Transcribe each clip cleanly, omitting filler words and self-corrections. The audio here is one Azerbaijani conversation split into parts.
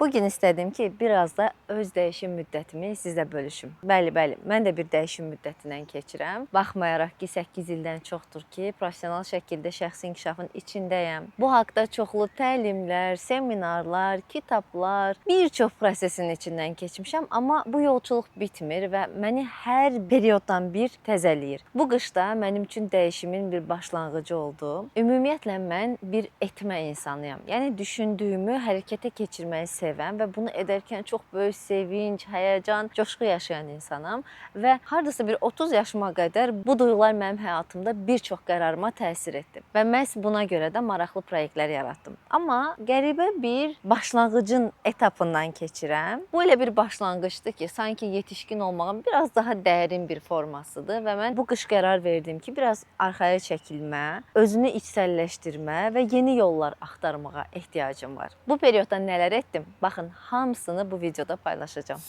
Bugün istədim ki, biraz da öz dəyişim müddətimi sizlə bölüşüm. Bəli, mən də bir dəyişim müddətindən keçirəm. Baxmayaraq ki, 8 ildən çoxdur ki, professional şəkildə şəxsi inkişafın içindəyəm. Bu haqqda çoxlu təlimlər, seminarlar, kitablar, bir çox prosesin içindən keçmişəm, amma bu yolçuluq bitmir və məni hər perioddan bir təzələyir. Bu qışda mənim üçün dəyişimin bir başlanğıcı oldu. Ümumiyyətlə mən bir etmə insanıyam. Yəni düşündüyümü hərəkətə keçirməyi sevən və bunu edərkən çox böyük sevinc, həyəcan, coşqu yaşayan insanam və hardasa bir 30 yaşıma qədər bu duyğular mənim həyatımda bir çox qərarıma təsir etdi və məhz buna görə də maraqlı layihələr yaratdım. Amma qəribə bir başlanğıcın etapından keçirəm. Bu elə bir başlanğıcdır ki, sanki yetişkin olmağın biraz daha dərin bir formasıdır və mən bu qış qərar verdim ki, biraz arxaya çəkilmə, özünü içsəlləşdirmə və yeni yollar axtarmağa ehtiyacım var. Bu periodda nələr etdim? Baxın, hamısını bu videoda paylaşacağam.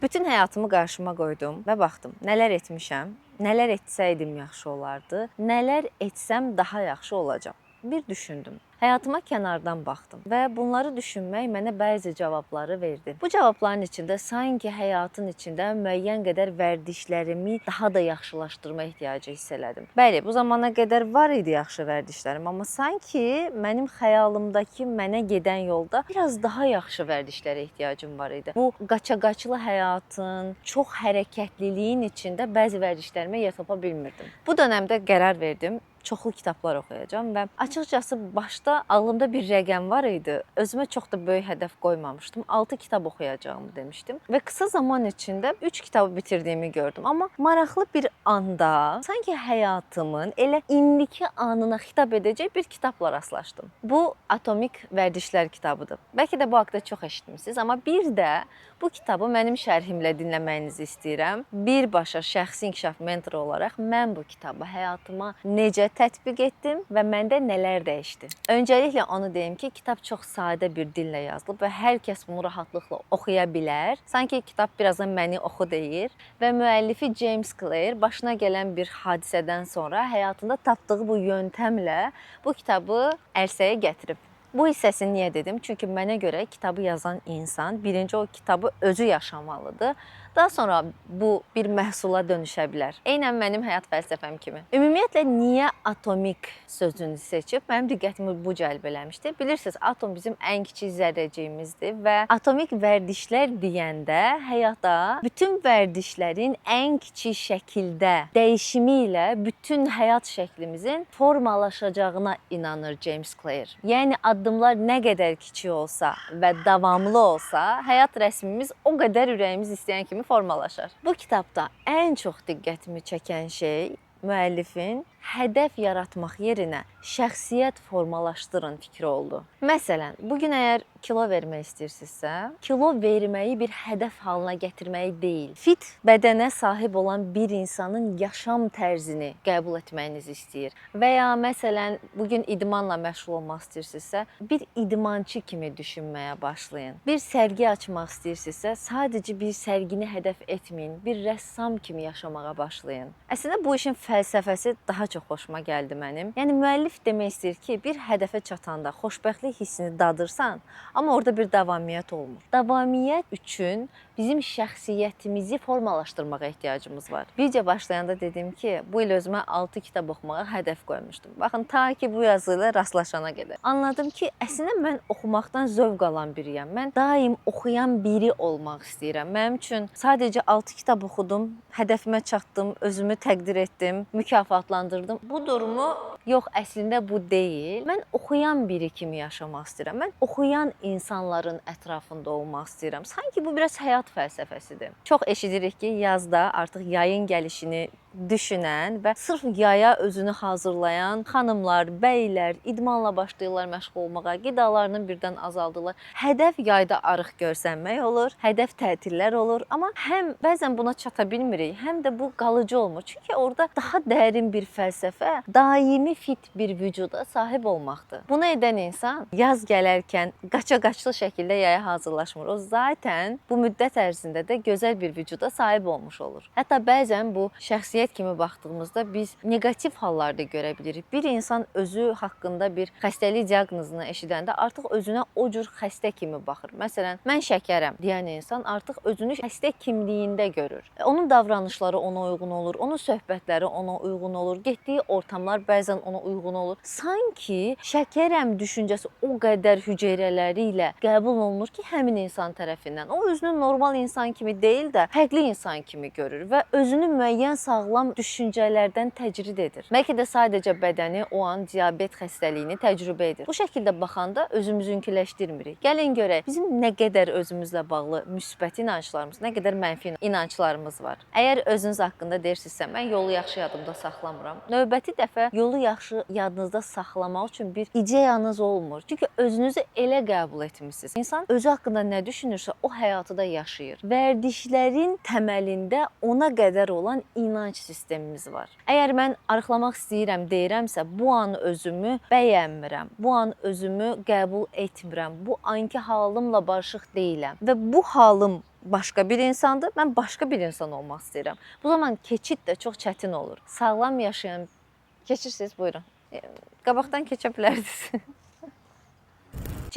Bütün həyatımı qarşıma qoydum və baxdım, nələr etmişəm, nələr etsəydim yaxşı olardı, nələr etsəm daha yaxşı olacaq. Bir düşündüm. Həyatıma kənardan baxdım və bunları düşünmək mənə bəzi cavabları verdi. Bu cavabların içində sanki həyatın içində müəyyən qədər vərdişlərimi daha da yaxşılaşdırma ehtiyacı hiss elədim. Bəli, bu zamana qədər var idi yaxşı vərdişlərim, amma sanki mənim xəyalımdakı mənə gedən yolda biraz daha yaxşı vərdişlərə ehtiyacım var idi. Bu qaça-qaçlı həyatın, çox hərəkətliliyin içində bəzi vərdişlərimə yer tapa bilmirdim. Bu dövrdə qərar verdim. Çoxlu kitablar oxuyacağam və açıqcası başda ağlımda bir rəqəm var idi. Özümə çox da böyük hədəf qoymamışdım. 6 kitab oxuyacağımı demişdim və qısa zaman içində 3 kitabı bitirdiyimi gördüm. Amma maraqlı bir anda sanki həyatımın elə indiki anına xitab edəcək bir kitabla rastlaşdım. Bu Atomik Vərdişlər kitabıdır. Bəlkə də bu haqqda çox eşitmisiniz, amma bir də bu kitabı mənim şərhimlə dinləməyinizi istəyirəm. Birbaşa şəxsi inkişaf mentoru olaraq mən bu kitabı həyatıma necə tətbiq etdim və məndə nələr dəyişdi. Öncəliklə onu deyim ki, kitab çox sadə bir dillə yazılıb və hər kəs bunu rahatlıqla oxuya bilər. Sanki kitab birazdan məni oxu deyir və müəllifi James Clear başına gələn bir hadisədən sonra həyatında tapdığı bu yöntəmlə bu kitabı ərsəyə gətirib. Bu hissəsini niyə dedim? Çünki mənə görə kitabı yazan insan birinci o kitabı özü yaşamalıdır. Daha sonra bu bir məhsula dönüşə bilər. Eynən mənim həyat fəlsəfəm kimi. Ümumiyyətlə, niyə atomik sözünü seçib? Mənim diqqətimi bu cəlb eləmişdi. Bilirsiniz, atom bizim ən kiçik zərrəciyimizdir və atomik vərdişlər deyəndə həyata bütün vərdişlərin ən kiçik şəkildə dəyişimi ilə bütün həyat şəklimizin formalaşacağına inanır James Clear. Yəni, addımlar nə qədər kiçik olsa və davamlı olsa, həyat rəsmimiz o qədər ürəyimiz istəyən kimi formalaşar. Bu kitabda ən çox diqqətimi çəkən şey müəllifin hədəf yaratmaq yerinə şəxsiyyət formalaşdırın fikri oldu. Məsələn, bugün əgər kilo vermək istəyirsinizsə, kilo verməyi bir hədəf halına gətirməyi deyil, fit bədənə sahib olan bir insanın yaşam tərzini qəbul etməyinizi istəyir. Və ya məsələn, bugün idmanla məşğul olmaq istəyirsinizsə, bir idmançı kimi düşünməyə başlayın. Bir sərgi açmaq istəyirsinizsə, sadəcə bir sərgini hədəf etməyin, bir rəssam kimi yaşamağa başlayın. Əslində bu işin fəlsəfəsi daha çox xoşuma gəldi mənim. Yəni müəllif demək istəyir ki, bir hədəfə çatanda xoşbəxtlik hissini dadırsan, amma orada bir davamiyyət olmur. Davamiyyət üçün bizim şəxsiyyətimizi formalaşdırmağa ehtiyacımız var. Video başlayanda dedim ki, bu il özümə 6 kitab oxumağa hədəf qoymuşdum. Baxın, ta ki bu yazı ilə rastlaşana qədər. Anladım ki, əslində mən oxumaqdan zövq alan biriyəm. Mən daim oxuyan biri olmaq istəyirəm. Mənim üçün sadəcə 6 kitab oxudum, hədəfimə çatdım, özümü təqdir etdim, mükafatlandırdım. Bu durumu yox, əslində bu deyil. Mən oxuyan biri kimi yaşamaq istəyirəm. Mən oxuyan insanların ətrafında olmaq istəyirəm. Sanki bu biraz həyat fəlsəfəsidir. Çox eşidirik ki, yazda artıq yayın gəlişini düşünən və sırf yaya özünü hazırlayan xanımlar, bəylər idmanla başlayırlar məşğul olmağa, qidalarını birdən azaldırlar. Hədəf yayda arıq görsənmək olur, hədəf tətillər olur, amma həm bəzən buna çata bilmirik, həm də bu qalıcı olmur. Çünki orada daha dərin bir fəlsəfə, daimi fit bir vücuda sahib olmaqdır. Bunu edən insan yaz gələrkən qaça-qaçlı şəkildə yaya hazırlaşmır. O zaten bu müddət ərzində də gözəl bir vücuda sahib olmuş olur. Hətta bəzən bu şəxsiyyət xəstəliyyət kimi baxdığımızda biz neqativ hallarda görə bilirik. Bir insan özü haqqında bir xəstəlik diaqnozunu eşidəndə artıq özünə o cür xəstə kimi baxır. Məsələn, mən şəkərəm deyən insan artıq özünü xəstə kimliyində görür. Onun davranışları ona uyğun olur, onun söhbətləri ona uyğun olur, getdiyi ortamlar bəzən ona uyğun olur. Sanki şəkərəm düşüncəsi o qədər hüceyrələri ilə qəbul olunur ki, həmin insan tərəfindən. O özünü normal insan kimi deyil də, fərqli insan kimi görür və özünü müəyyən sağlam düşüncələrdən təcrid edir. Bəlkə də sadəcə bədəni o an diabet xəstəliyini təcrübə edir. Bu şəkildə baxanda özümüzünküləşdirmirik. Gəlin görək, bizim nə qədər özümüzlə bağlı müsbət inanclarımız, nə qədər mənfi inanclarımız var. Əgər özünüz haqqında deyirsinizsə, mən yolu yaxşı yadımda saxlamıram. Növbəti dəfə yolu yaxşı yadınızda saxlamaq üçün bir ideyanız olmur. Çünki özünüzü elə qəbul etmisiniz. İnsan özü haqqında nə düşünürsə, o həyatı da yaşayır. Vərdişlərin təməlində ona qədər olan inanc sistemimiz var. Əgər mən arıqlamaq istəyirəm deyirəmsə, bu an özümü bəyənmirəm. Bu an özümü qəbul etmirəm. Bu anki halımla barışıq deyiləm və bu halım başqa bir insandır, mən başqa bir insan olmaq istəyirəm. Bu zaman keçid də çox çətin olur. Sağlam yaşayan keçirsiniz, buyurun. Qabaqdan keçə bilərdiniz.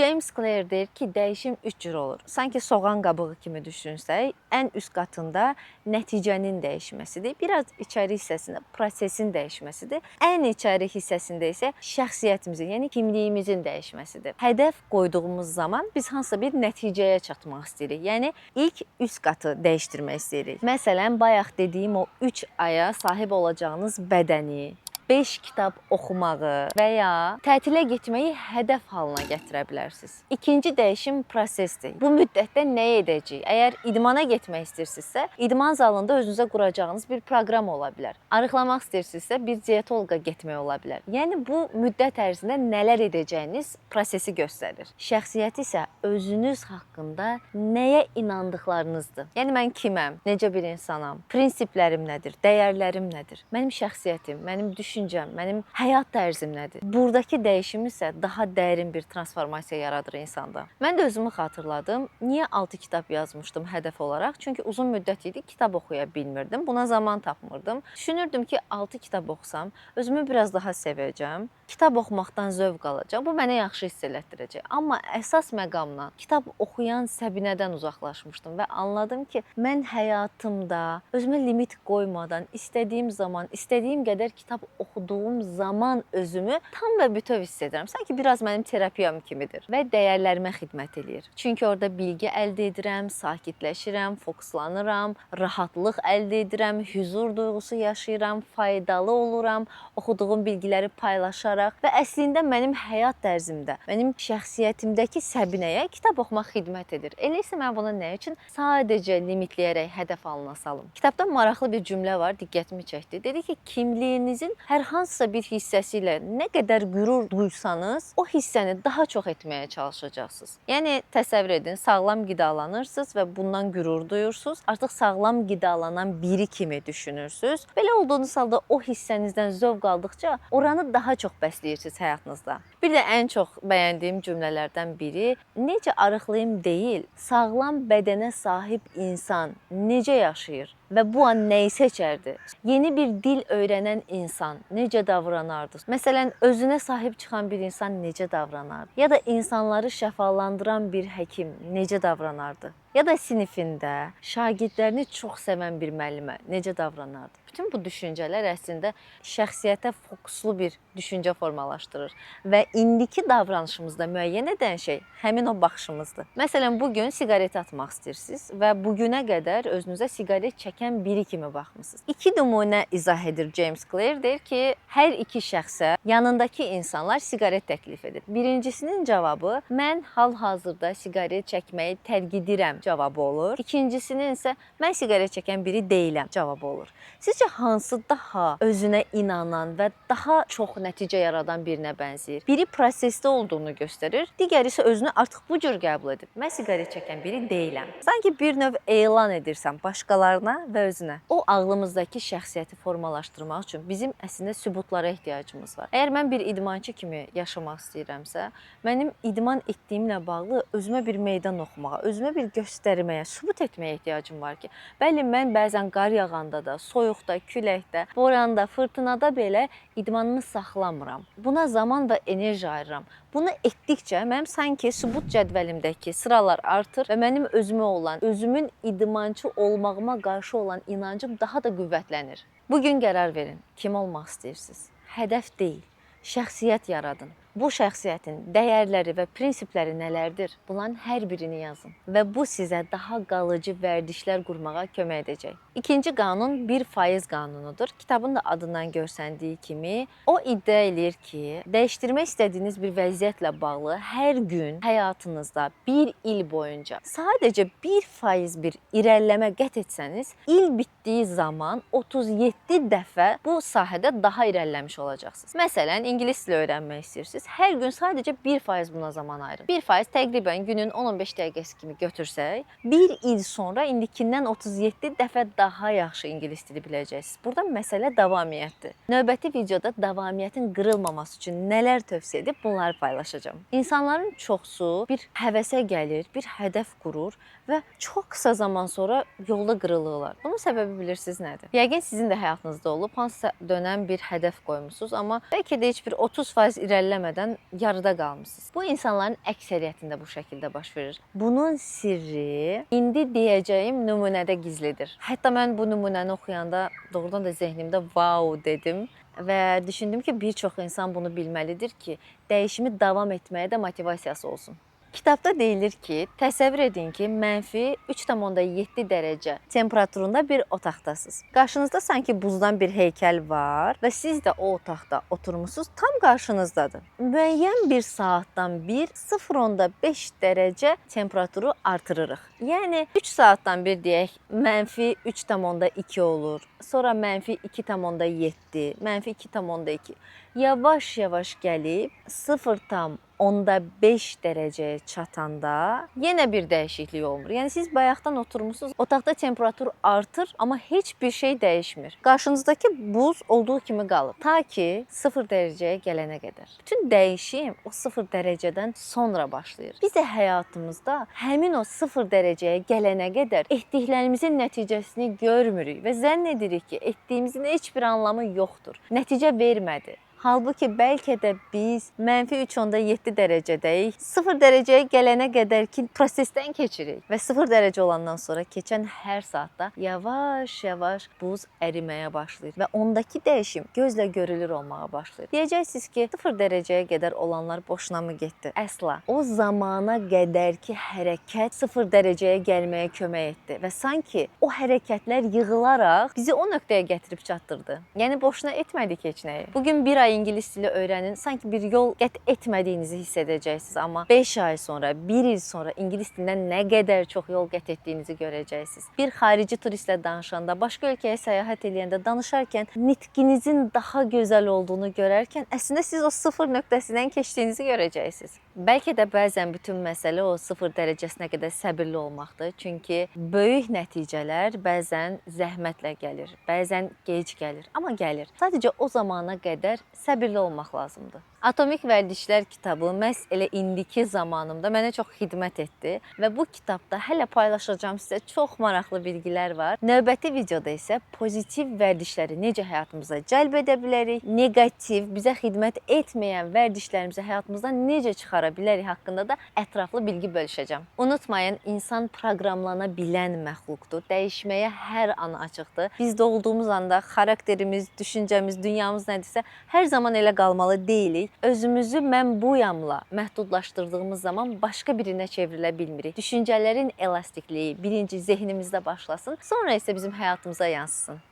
James Clear deyir ki, dəyişim 3 cür olur. Sanki soğan qabığı kimi düşünsək, ən üst qatında nəticənin dəyişməsidir. Biraz içəri hissəsində prosesin dəyişməsidir. Ən içəri hissəsində isə şəxsiyyətimizin, yəni kimliyimizin dəyişməsidir. Hədəf qoyduğumuz zaman biz hansısa bir nəticəyə çatmaq istəyirik. Yəni ilk üst qatı dəyişdirmək istəyirik. Məsələn, bayaq dediyim o 3 aya sahib olacağınız bədəni, 5 kitab oxumağı və ya tətilə getməyi hədəf halına gətirə bilərsiniz. İkinci dəyişim prosesdir. Bu müddətdə nə edəcəyik? Əgər idmana getmək istəyirsinizsə, idman zalında özünüzə quracağınız bir proqram ola bilər. Arıqlamaq istəyirsinizsə, bir dietoloqa getmək ola bilər. Yəni bu müddət ərzində nələr edəcəyiniz prosesi göstərir. Şəxsiyyət isə özünüz haqqında nəyə inandıqlarınızdır. Yəni mən kiməm? Necə bir insanam? Prinsiplərim nədir? Dəyərlərim nədir? Mənim şəxsiyyətim, mənim düşüncəm, mənim həyat tərzim nədir? Buradakı dəyişim isə daha dərin bir transformasiya yaradır insanda. Mən də özümü xatırladım. Niyə 6 kitab yazmışdım hədəf olaraq? Çünki uzun müddət idi kitab oxuya bilmirdim. Buna zaman tapmırdım. Düşünürdüm ki, 6 kitab oxusam, özümü biraz daha sevəcəm. Kitab oxumaqdan zövq alacaq. Bu mənə yaxşı hiss elətdirəcək. Amma əsas məqamdan kitab oxuyan Səbinədən uzaqlaşmışdım və anladım ki, mən həyatımda özümə limit qoymadan, istədiyim zaman, istədiyim qədər kitab oxuduğum zaman özümü tam və bütöv hiss edirəm. Sanki biraz mənim terapiyam kimidir və dəyərlərimə xidmət eləyir. Çünki orada bilgi əldə edirəm, sakitləşirəm, fokuslanıram, rahatlıq əldə edirəm, hüzur duyğusu yaşayıram, faydalı oluram, oxuduğum bilgiləri paylaşaram və əslində mənim həyat tərzimdə, mənim şəxsiyyətimdəki Səbinəyə kitab oxumaq xidmət edir. Elə isə mən bunu nə üçün sadəcə limitləyərək hədəf alına salım? Kitabda maraqlı bir cümlə var, diqqətimi çəkdi. Dedi ki, kimliyinizin hər hansısa bir hissəsi ilə nə qədər qürur duysanız, o hissəni daha çox etməyə çalışacaqsınız. Yəni təsəvvür edin, sağlam qidalanırsınız və bundan qürur duyursunuz. Artıq sağlam qidalanan biri kimi düşünürsünüz. Belə olduğunuz halda o hissənizdən zövq aldıqca oranı daha çox bəsləyirsiniz həyatınızda. Bir də ən çox bəyəndiyim cümlələrdən biri, necə arıqlayım deyil, sağlam bədənə sahib insan necə yaşayır və bu an nəyi seçərdi? Yeni bir dil öyrənən insan necə davranardı? Məsələn, özünə sahib çıxan bir insan necə davranardı? Ya da insanları şəfalandıran bir həkim necə davranardı? Ya da sinifində şagirdlərini çox sevən bir müəllimə necə davranardı? Bütün bu düşüncələr əslində şəxsiyyətə fokuslu bir düşüncə formalaşdırır və indiki davranışımızda müəyyən edən şey həmin o baxışımızdır. Məsələn, bugün siqaret atmaq istəyirsiniz və bugünə qədər özünüzə siqaret çəkən biri kimi baxmısınız. 2 nümunə izah edir James Clear. Deyir ki, hər iki şəxsə yanındakı insanlar siqaret təklif edir. Birincisinin cavabı, mən hal-hazırda siqaret çəkməyi tərk edirəm cavabı olur. İkincisinin isə, mən siqaret çəkən biri deyiləm cavabı olur. Sizcə hansı daha özünə inanan və daha çox nəticə yaradan birinə bənzəyir? Biri prosesdə olduğunu göstərir, digəri isə özünü artıq bu cür qəbul edib. Mən siqaret çəkən biri deyiləm. Sanki bir növ elan edirsən başqalarına və özünə. O ağlımızdakı şəxsiyyəti formalaşdırmaq üçün bizim əslində sübutlara ehtiyacımız var. Əgər mən bir idmançı kimi yaşamaq istəyirəmsə, mənim idman etdiyimlə bağlı özümə bir meydan oxumağa, özümə bir göstərməyə, sübut etməyə ehtiyacım var ki, bəli, mən bəzən qar yağanda da, soyuqda yağışda, küləkdə, boranda, fırtınada belə idmanımı saxlamıram. Buna zaman və enerji ayırıram. Bunu etdikcə mənim sanki sübut cədvəlimdəki sıralar artır və mənim özümə olan, özümün idmançı olmağıma qarşı olan inancım daha da qüvvətlənir. Bugün qərar verin, kim olmaq istəyirsiniz? Hədəf deyil, şəxsiyyət yaradın. Bu şəxsiyyətin dəyərləri və prinsipləri nələrdir? Bunların hər birini yazın və bu sizə daha qalıcı vərdişlər qurmağa kömək edəcək. İkinci qanun 1% qanunudur. Kitabın da adından görsəndiyi kimi, o iddia edir ki, dəyişdirmək istədiyiniz bir vəziyyətlə bağlı hər gün həyatınızda bir il boyunca sadəcə 1% bir irəliləmə qət etsəniz, il bitdiyi zaman 37 dəfə bu sahədə daha irəliləmiş olacaqsınız. Məsələn, ingilis dili öyrənmək istəyirsiniz. Hər gün sadəcə 1% buna zaman ayırın. 1% təqribən günün 10-15 dəqiqəsi kimi götürsək, bir il sonra indikindən 37 dəfə daha yaxşı ingilis dili biləcəksiniz. Burada məsələ davamiyyətdir. Növbəti videoda davamiyyətin qırılmaması üçün nələr tövsiyə edib bunları paylaşacağam. İnsanların çoxsu bir həvəsə gəlir, bir hədəf qurur və çox qısa zaman sonra yolda qırılırlar. Bunun səbəbi bilirsiniz nədir? Yəqin sizin də həyatınızda olub, hansısa dönəm bir hədəf qoymusunuz, amma bəlkə də heç bir 30% irəliləmədən yarıda qalmısınız. Bu insanların əksəriyyətində bu şəkildə baş verir. Bunun sirri indi deyəcəyim nümunədə gizlidir. Hətta mən bu nümunəni oxuyanda doğrudan da zehnimdə wow dedim və düşündüm ki, bir çox insan bunu bilməlidir ki, dəyişimi davam etməyə də motivasiyası olsun. Kitabda deyilir ki, təsəvvür edin ki, mənfi 3,7 dərəcə temperaturunda bir otaqdasınız. Qarşınızda sanki buzdan bir heykəl var və siz də o otaqda oturmusunuz, tam qarşınızdadır. Müəyyən bir saatdan bir 0,5 dərəcə temperaturu artırırıq. Yəni 3 saatdan bir deyək, mənfi 3,2 olur, sonra mənfi 2,7, mənfi 2,2. Yavaş-yavaş gəlib 0,5 dərəcəyə çatanda yenə bir dəyişiklik olmur. Yəni siz bayaqdan oturmusunuz, otaqda temperatur artır, amma heç bir şey dəyişmir. Qarşınızdakı buz olduğu kimi qalır. Ta ki 0 dərəcəyə gələnə qədər. Bütün dəyişim o 0 dərəcədən sonra başlayır. Biz də həyatımızda həmin o 0 dərəcəyə gələnə qədər etdiklərimizin nəticəsini görmürük və zənn edirik ki, etdiyimizin heç bir anlamı yoxdur. Nəticə vermədi. Halbuki bəlkə də biz mənfi 3,7 dərəcədəyik, 0 dərəcəyə gələnə qədər ki, prosesdən keçirik və 0 dərəcə olandan sonra keçən hər saatda yavaş-yavaş buz əriməyə başlayır və ondakı dəyişim gözlə görülür olmağa başlayır. Deyəcəksiniz ki, 0 dərəcəyə qədər olanlar boşuna mı getdi? Əsla. O zamana qədər ki, hərəkət 0 dərəcəyə gəlməyə kömək etdi və sanki o hərəkətlər yığılaraq bizi o nöqtəyə gətirib çatdırdı. Yəni boşuna etmədik heç nəyi. Bugün bir ay ingilis dili öyrənin, sanki bir yol qət etmədiyinizi hiss edəcəksiniz, amma 5 ay sonra, 1 il sonra ingilis dilindən nə qədər çox yol qət etdiyinizi görəcəksiniz. Bir xarici turistlə danışanda, başqa ölkəyə səyahət edəndə, danışarkən nitqinizin daha gözəl olduğunu görərkən, əslində siz o 0 nöqtəsindən keçdiyinizi görəcəksiniz. Bəlkə də bəzən bütün məsələ o 0 dərəcəsinə qədər səbirli olmaqdır. Çünki böyük nəticələr bəzən zəhmətlə gəlir, bəzən gec gəlir, amma gəlir. Sadəcə o zamana qədər səbirli olmaq lazımdır. Atomik Vərdişlər kitabı məhz elə indiki zamanımda mənə çox xidmət etdi və bu kitabda hələ paylaşacağım sizə çox maraqlı bilgilər var. Növbəti videoda isə pozitiv vərdişləri necə həyatımıza cəlb edə bilərik, negativ, bizə xidmət etməyən vərdişlərimizi həyatımızdan necə çıxara bilərik haqqında da ətraflı bilgi bölüşəcəm. Unutmayın, insan proqramlana bilən məxluqdur. Dəyişməyə hər an açıqdır. Biz doğulduğumuz anda xarakterimiz, düşüncəmiz, dünyamız nədirsə, hər zaman elə qalmalı deyilik. Özümüzü mən buyamla məhdudlaşdırdığımız zaman başqa birinə çevrilə bilmirik. Düşüncələrin elastikliyi birinci zehnimizdə başlasın, sonra isə bizim həyatımıza yansısın.